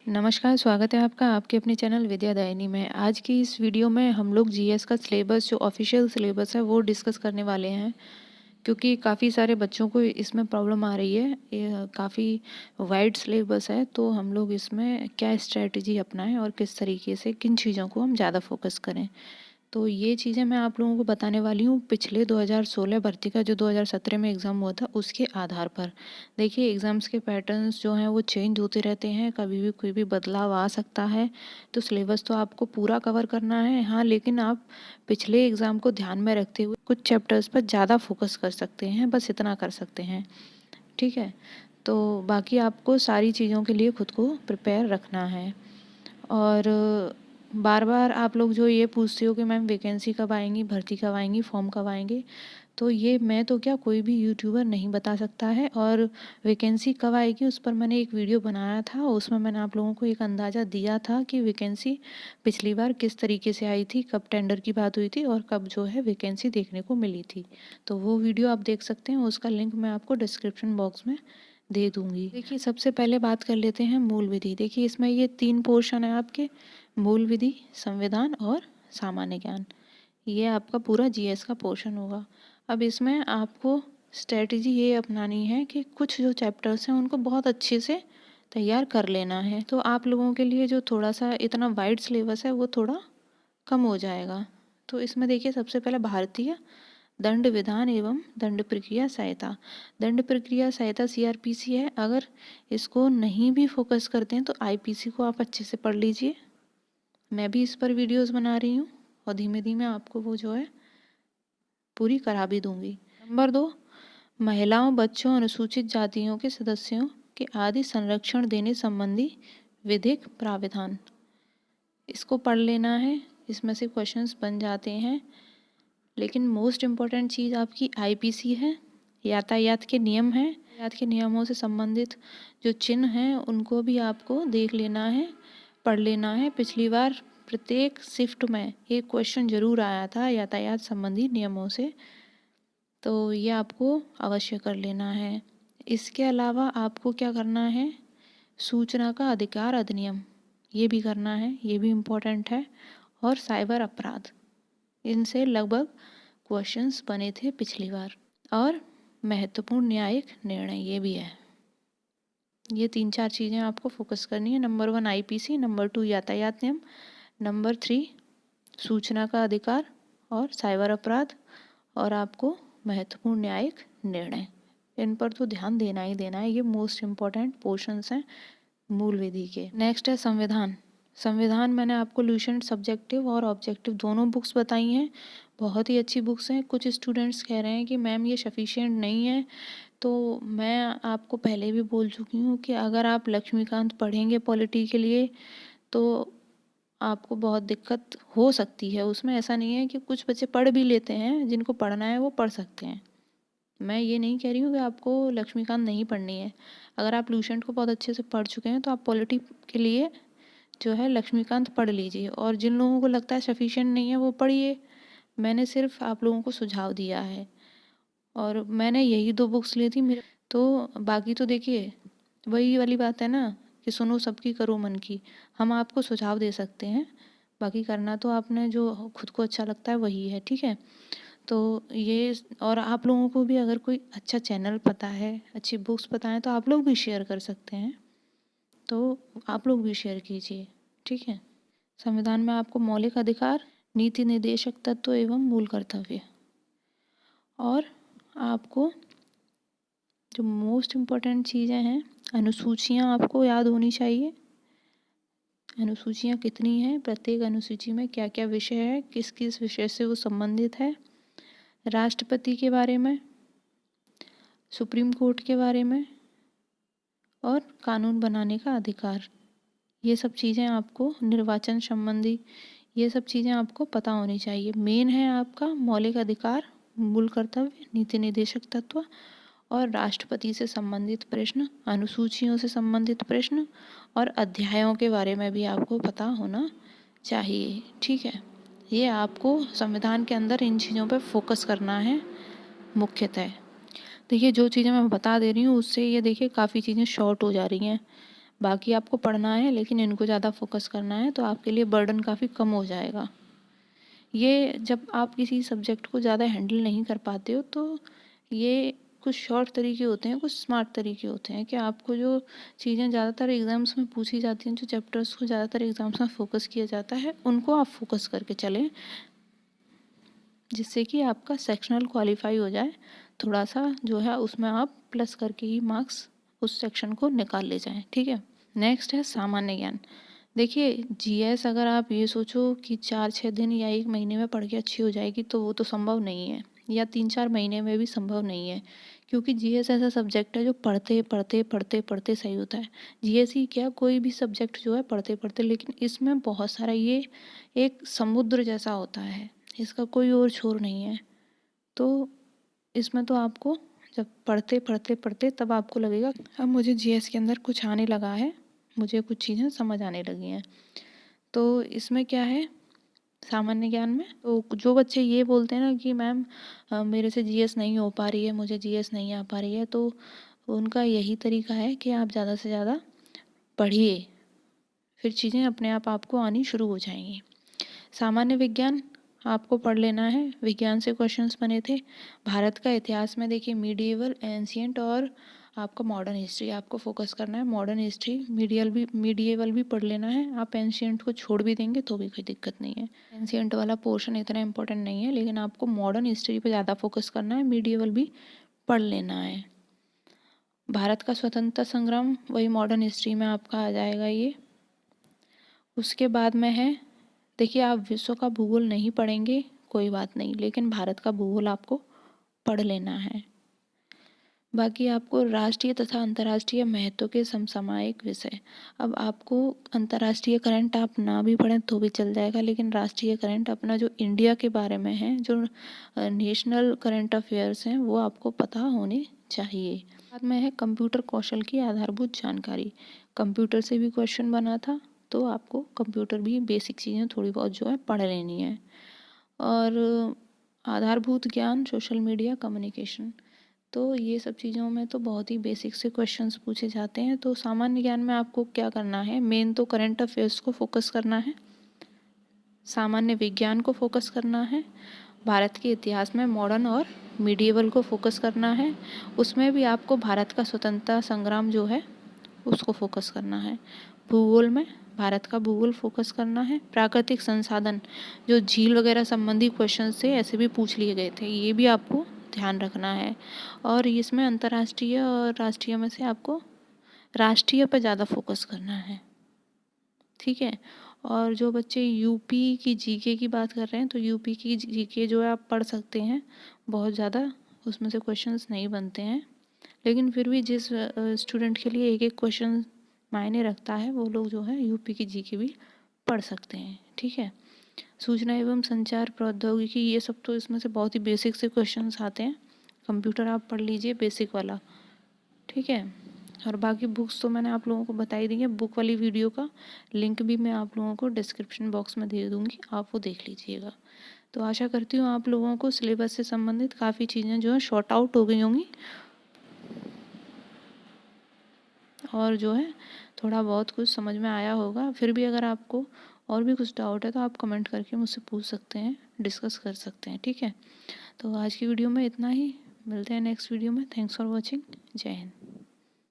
नमस्कार, स्वागत है आपका आपके अपने चैनल विद्यादायिनी में। आज की इस वीडियो में हम लोग जीएस का सिलेबस जो ऑफिशियल सिलेबस है वो डिस्कस करने वाले हैं, क्योंकि काफ़ी सारे बच्चों को इसमें प्रॉब्लम आ रही है। ये काफ़ी वाइड सिलेबस है, तो हम लोग इसमें क्या स्ट्रेटजी अपनाएं और किस तरीके से किन चीज़ों को हम ज़्यादा फोकस करें। तो ये चीज़ें मैं आप लोगों को बताने वाली हूँ पिछले 2016 भर्ती का जो 2017 में एग्ज़ाम हुआ था उसके आधार पर। देखिए, एग्ज़ाम्स के पैटर्न्स जो हैं वो चेंज होते रहते हैं, कभी भी कोई भी बदलाव आ सकता है। तो सिलेबस तो आपको पूरा कवर करना है, हाँ, लेकिन आप पिछले एग्ज़ाम को ध्यान में रखते हुए कुछ चैप्टर्स पर ज़्यादा फोकस कर सकते हैं, बस इतना कर सकते हैं। ठीक है, तो बाकी आपको सारी चीज़ों के लिए खुद को प्रिपेयर रखना है। और बार बार आप लोग जो ये पूछते हो कि मैम वैकेंसी कब आएंगी, भर्ती कब आएंगी, फॉर्म कब आएंगे, तो ये मैं तो क्या कोई भी यूट्यूबर नहीं बता सकता है। और वैकेंसी कब आएगी उस पर मैंने एक वीडियो बनाया था, उसमें मैंने आप लोगों को एक अंदाज़ा दिया था कि वैकेंसी पिछली बार किस तरीके से आई थी, कब टेंडर की बात हुई थी और कब जो है वैकेंसी देखने को मिली थी। तो वो वीडियो आप देख सकते हैं, उसका लिंक मैं आपको डिस्क्रिप्शन बॉक्स में दे दूंगी। देखिए, सबसे पहले बात कर लेते हैं मूल विधि। देखिए, इसमें ये 3 पोर्शन है आपके: मूल विधि, संविधान और सामान्य ज्ञान। ये आपका पूरा जीएस का पोर्शन होगा। अब इसमें आपको स्ट्रेटजी ये अपनानी है कि कुछ जो चैप्टर्स हैं उनको बहुत अच्छे से तैयार कर लेना है, तो आप लोगों के लिए जो थोड़ा सा इतना वाइड सिलेबस है वो थोड़ा कम हो जाएगा। तो इसमें देखिए, सबसे पहले भारतीय दंड विधान एवं दंड प्रक्रिया संहिता। दंड प्रक्रिया संहिता सीआरपीसी है। अगर इसको नहीं भी फोकस करते हैं तो आईपीसी को आप अच्छे से पढ़ लीजिए। मैं भी इस पर वीडियोस बना रही हूँ और धीमे धीमे आपको वो जो है पूरी करा भी दूंगी। नंबर 2, महिलाओं, बच्चों, अनुसूचित जातियों के सदस्यों के आदि संरक्षण देने संबंधी विधिक प्राविधान। इसको पढ़ लेना है, इसमें से क्वेश्चंस बन जाते हैं। लेकिन मोस्ट इम्पॉर्टेंट चीज़ आपकी आईपीसी है। यातायात के नियम हैं, यातायात के नियमों से संबंधित जो चिन्ह हैं उनको भी आपको देख लेना है, पढ़ लेना है। पिछली बार प्रत्येक शिफ्ट में एक क्वेश्चन जरूर आया था यातायात संबंधी नियमों से, तो ये आपको अवश्य कर लेना है। इसके अलावा आपको क्या करना है, सूचना का अधिकार अधिनियम, ये भी करना है, ये भी इम्पोर्टेंट है। और साइबर अपराध, इनसे लगभग क्वेश्चंस बने थे पिछली बार। और महत्वपूर्ण न्यायिक निर्णय, ये भी है। ये 3-4 चीज़ें आपको फोकस करनी है। नंबर 1 आईपीसी, नंबर 2 यातायात नियम, नंबर 3 सूचना का अधिकार और साइबर अपराध, और आपको महत्वपूर्ण न्यायिक निर्णय। इन पर तो ध्यान देना ही देना है, ये मोस्ट इम्पॉर्टेंट पोर्शंस हैं मूल विधि के। नेक्स्ट है संविधान। संविधान मैंने आपको ल्यूसेंट सब्जेक्टिव और ऑब्जेक्टिव दोनों बुक्स बताई हैं, बहुत ही अच्छी बुक्स हैं। कुछ स्टूडेंट्स कह रहे हैं कि मैम ये सफिशिएंट नहीं है, तो मैं आपको पहले भी बोल चुकी हूँ कि अगर आप लक्ष्मीकांत पढ़ेंगे पॉलिटी के लिए तो आपको बहुत दिक्कत हो सकती है। उसमें ऐसा नहीं है कि कुछ बच्चे पढ़ भी लेते हैं, जिनको पढ़ना है वो पढ़ सकते हैं। मैं ये नहीं कह रही हूँ कि आपको लक्ष्मीकांत नहीं पढ़नी है। अगर आप लूसेंट को बहुत अच्छे से पढ़ चुके हैं तो आप पॉलिटी के लिए जो है लक्ष्मीकांत पढ़ लीजिए, और जिन लोगों को लगता है सफिशिएंट नहीं है वो पढ़िए। मैंने सिर्फ आप लोगों को सुझाव दिया है, और मैंने यही 2 बुक्स ली थी मेरे। तो बाकी तो देखिए, वही वाली बात है ना कि सुनो सबकी करो मन की। हम आपको सुझाव दे सकते हैं, बाकी करना तो आपने जो खुद को अच्छा लगता है वही है। ठीक है, तो ये, और आप लोगों को भी अगर कोई अच्छा चैनल पता है, अच्छी बुक्स पता है, तो आप लोग भी शेयर कर सकते हैं, तो आप लोग भी शेयर कीजिए। ठीक है, संविधान में आपको मौलिक अधिकार, नीति निर्देशक तत्व एवं मूल कर्तव्य, और आपको जो मोस्ट इम्पोर्टेंट चीज़ें हैं, अनुसूचियाँ आपको याद होनी चाहिए। अनुसूचियाँ कितनी हैं, प्रत्येक अनुसूची में क्या क्या विषय है, किस किस विषय से वो संबंधित है, राष्ट्रपति के बारे में, सुप्रीम कोर्ट के बारे में, और कानून बनाने का अधिकार। ये सब चीज़ें आपको, निर्वाचन संबंधी, ये सब चीज़ें आपको पता होनी चाहिए। मेन है आपका मौलिक अधिकार, मूल कर्तव्य, नीति निर्देशक तत्व और राष्ट्रपति से संबंधित प्रश्न, अनुसूचियों से संबंधित प्रश्न, और अध्यायों के बारे में भी आपको पता होना चाहिए। ठीक है, ये आपको संविधान के अंदर इन चीज़ों पर फोकस करना है मुख्यतः। देखिए, जो चीज़ें मैं बता दे रही हूँ उससे ये देखिए काफ़ी चीज़ें शॉर्ट हो जा रही हैं। बाकी आपको पढ़ना है लेकिन इनको ज़्यादा फोकस करना है, तो आपके लिए बर्डन काफ़ी कम हो जाएगा। ये जब आप किसी सब्जेक्ट को ज़्यादा हैंडल नहीं कर पाते हो, तो ये कुछ शॉर्ट तरीके होते हैं, कुछ स्मार्ट तरीके होते हैं कि आपको जो चीज़ें ज़्यादातर एग्ज़ाम्स में पूछी जाती हैं, जो चैप्टर्स को ज़्यादातर एग्ज़ाम्स में फोकस किया जाता है, उनको आप फोकस करके चलें, जिससे कि आपका सेक्शनल क्वालिफाई हो जाए। थोड़ा सा जो है उसमें आप प्लस करके ही मार्क्स उस सेक्शन को निकाल ले जाएं, ठीक है। नेक्स्ट है सामान्य ज्ञान। देखिए, जीएस अगर आप ये सोचो कि 4-6 दिन या 1 महीने में पढ़ के अच्छी हो जाएगी, तो वो तो संभव नहीं है, या 3-4 महीने में भी संभव नहीं है, क्योंकि जीएस ऐसा सब्जेक्ट है जो पढ़ते पढ़ते पढ़ते पढ़ते सही होता है। जीएस ही क्या, कोई भी सब्जेक्ट जो है पढ़ते पढ़ते, लेकिन इसमें बहुत सारा, ये एक समुद्र जैसा होता है, इसका कोई और छोर नहीं है। तो इसमें तो आपको जब पढ़ते पढ़ते पढ़ते तब आपको लगेगा अब मुझे जीएस के अंदर कुछ आने लगा है, मुझे कुछ चीज़ें समझ आने लगी हैं। तो इसमें क्या है, सामान्य ज्ञान में तो जो बच्चे ये बोलते हैं ना कि मैम मेरे से जीएस नहीं हो पा रही है, मुझे जीएस नहीं आ पा रही है, तो उनका यही तरीका है कि आप ज़्यादा से ज़्यादा पढ़िए, फिर चीज़ें अपने आप आपको आनी शुरू हो जाएंगी। सामान्य विज्ञान आपको पढ़ लेना है, विज्ञान से क्वेश्चंस बने थे। भारत का इतिहास में देखिए, मीडिएवल, एंशियंट और आपका मॉडर्न हिस्ट्री आपको फोकस करना है। मॉडर्न हिस्ट्री, मीडिएवल भी पढ़ लेना है। आप एंशियंट को छोड़ भी देंगे तो भी कोई दिक्कत नहीं है, एंशियंट वाला पोर्शन इतना इंपॉर्टेंट नहीं है, लेकिन आपको मॉडर्न हिस्ट्री पर ज़्यादा फोकस करना है, मीडिएवल भी पढ़ लेना है। भारत का स्वतंत्रता संग्राम वही मॉडर्न हिस्ट्री में आपका आ जाएगा ये। उसके बाद में है, देखिए आप विश्व का भूगोल नहीं पढ़ेंगे कोई बात नहीं, लेकिन भारत का भूगोल आपको पढ़ लेना है। बाकी आपको राष्ट्रीय तथा अंतर्राष्ट्रीय महत्व के समसामयिक विषय, अब आपको अंतर्राष्ट्रीय करंट आप ना भी पढ़ें तो भी चल जाएगा, लेकिन राष्ट्रीय करंट अपना जो इंडिया के बारे में है, जो नेशनल करंट अफेयर्स हैं, वो आपको पता होने चाहिए। बाद में है कंप्यूटर कौशल की आधारभूत जानकारी। कंप्यूटर से भी क्वेश्चन बना था, तो आपको कंप्यूटर भी बेसिक चीज़ें थोड़ी बहुत जो है पढ़ लेनी है। और आधारभूत ज्ञान, सोशल मीडिया, कम्युनिकेशन, तो ये सब चीज़ों में तो बहुत ही बेसिक से क्वेश्चंस पूछे जाते हैं। तो सामान्य ज्ञान में आपको क्या करना है, मेन तो करंट अफेयर्स को फोकस करना है, सामान्य विज्ञान को फोकस करना है, भारत के इतिहास में मॉडर्न और मीडिएवल को फोकस करना है। उसमें भी आपको भारत का स्वतंत्रता संग्राम जो है उसको फोकस करना है। भूगोल में भारत का भूगोल फोकस करना है। प्राकृतिक संसाधन, जो झील वगैरह संबंधी क्वेश्चन थे ऐसे भी पूछ लिए गए थे, ये भी आपको ध्यान रखना है। और इसमें अंतर्राष्ट्रीय और राष्ट्रीय में से आपको राष्ट्रीय पर ज़्यादा फोकस करना है, ठीक है। और जो बच्चे यूपी की जीके की बात कर रहे हैं, तो यूपी की जीके जो है आप पढ़ सकते हैं, बहुत ज़्यादा उसमें से क्वेश्चंस नहीं बनते हैं, लेकिन फिर भी जिस स्टूडेंट के लिए एक एक क्वेश्चन मायने रखता है, वो लोग जो है यूपी की जीके भी पढ़ सकते हैं, ठीक है। सूचना एवं संचार प्रौद्योगिकी, ये सब तो इसमें से बहुत ही बेसिक से क्वेश्चंस आते हैं। कंप्यूटर आप पढ़ लीजिए बेसिक वाला, ठीक है। और बाकी बुक्स तो मैंने आप लोगों को बता ही दी है, बुक वाली वीडियो का लिंक भी मैं आप लोगों को डिस्क्रिप्शन बॉक्स में दे दूँगी, आप वो देख लीजिएगा। तो आशा करती हूँ आप लोगों को सिलेबस से संबंधित काफ़ी चीज़ें जो है शॉर्ट आउट हो गई होंगी, और जो है थोड़ा बहुत कुछ समझ में आया होगा। फिर भी अगर आपको और भी कुछ डाउट है तो आप कमेंट करके मुझसे पूछ सकते हैं, डिस्कस कर सकते हैं, ठीक है। तो आज की वीडियो में इतना ही, मिलते हैं नेक्स्ट वीडियो में। Thanks for watching. जय हिंद।